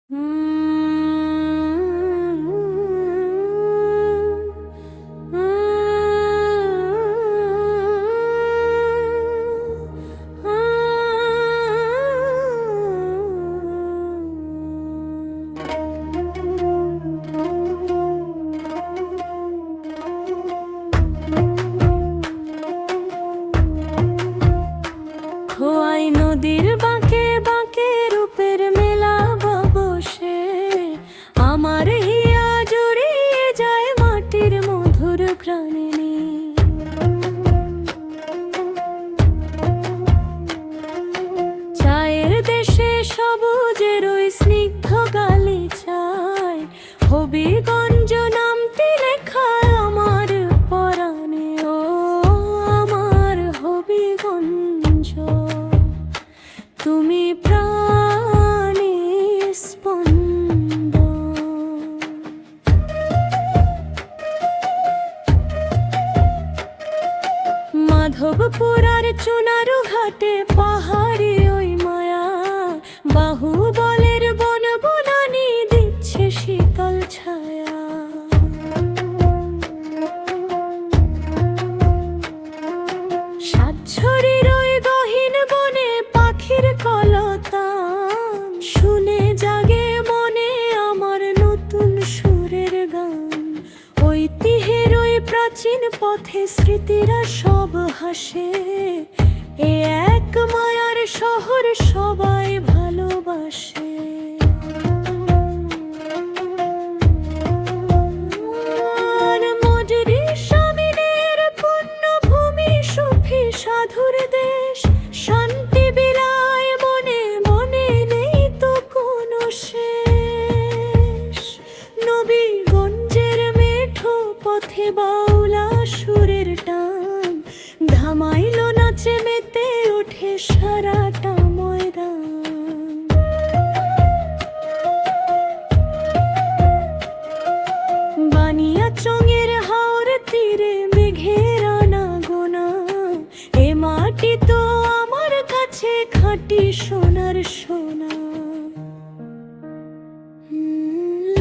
খোয়াই নদীর বাঁকে বাঁকে রূপের মেলা বসে, আমার হিয়া জড়িয়ে যায় মাটির মধুর প্রাণে। চায়ের দেশে সবুজের ওই স্নিগ্ধ গালিচায় হবিগঞ্জ নামটি লেখা আমার পরাণে। ও আমার হবিগঞ্জ, তুমি প্রাণে স্পন্দন। মাধবপুর আর চুনারু ঘাটে পাহাড়ি ওই মায়া, বাহুবলের বন বনানি দিচ্ছে শীতল ছায়া। সাতছড়ির ওই গহীন বনে পাখির কলতান, শুনে জাগে মনে আমার নতুন সুরের গান। ঐতিহ্যের ওই প্রাচীন পথে স্মৃতিরা সব হাসে, এ এক মায়ার শহর সবাই ভালোবাসে। মজরি স্বামীদের পুণ্যভূমি, সুফি সাধুর দেশ, শান্তি বিলায় মনে মনে, নেই তো কোনো শেষ। নবীগঞ্জের মেঠো পথে বাউলা সুরের টান, ধামাইল নাচে মেতে ওঠে সারাটা ময়দান। বানিয়াচংয়ের হাওর তীরে মেঘের আনাগোনা, এ মাটি তো আমার কাছে খাঁটি সোনার সোনা।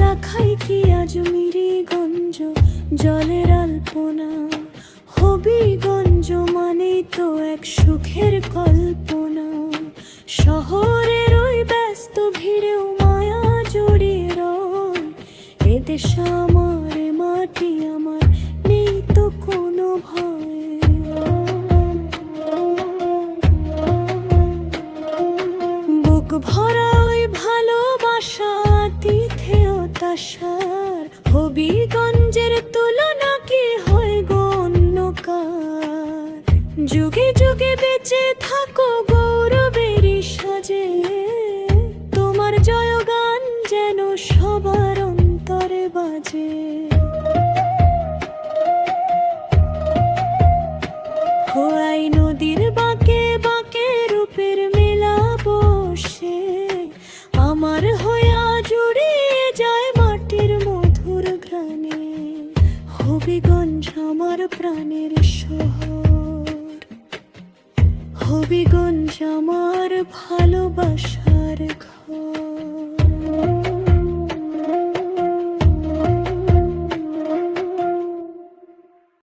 লাখাই কি আজমিরি গঞ্জ জলের আলপনা, হবিগঞ্জ মানেই তো এক সুখের কল্পনা। শহরের ওই ব্যস্ত ভিড়েও মায়া জড়িয়ে রয়, এদেশ আমার, মাটি আমার, নেই তো কোনো ভয়। বুক ভরা ওই ভালোবাসা তিথেয়তাসার, হবিগঞ্জের তুলনা কি হয় গো অন্যকার। যুগে যুগে বেঁচে থাকো গৌরবেরই সাজে, তোমার জয়গান যেন সবার অন্তরে বাজে। খোয়াই নদীর বাঁকে বাঁকে রূপের মেলা বসে, আমার হয়া জুড়িয়ে যায় মাটির মধুর ঘ্রাণে। হবিগঞ্জ আমার প্রাণের শহর, হবিগঞ্জ আমার ভালোবাসার ঘর।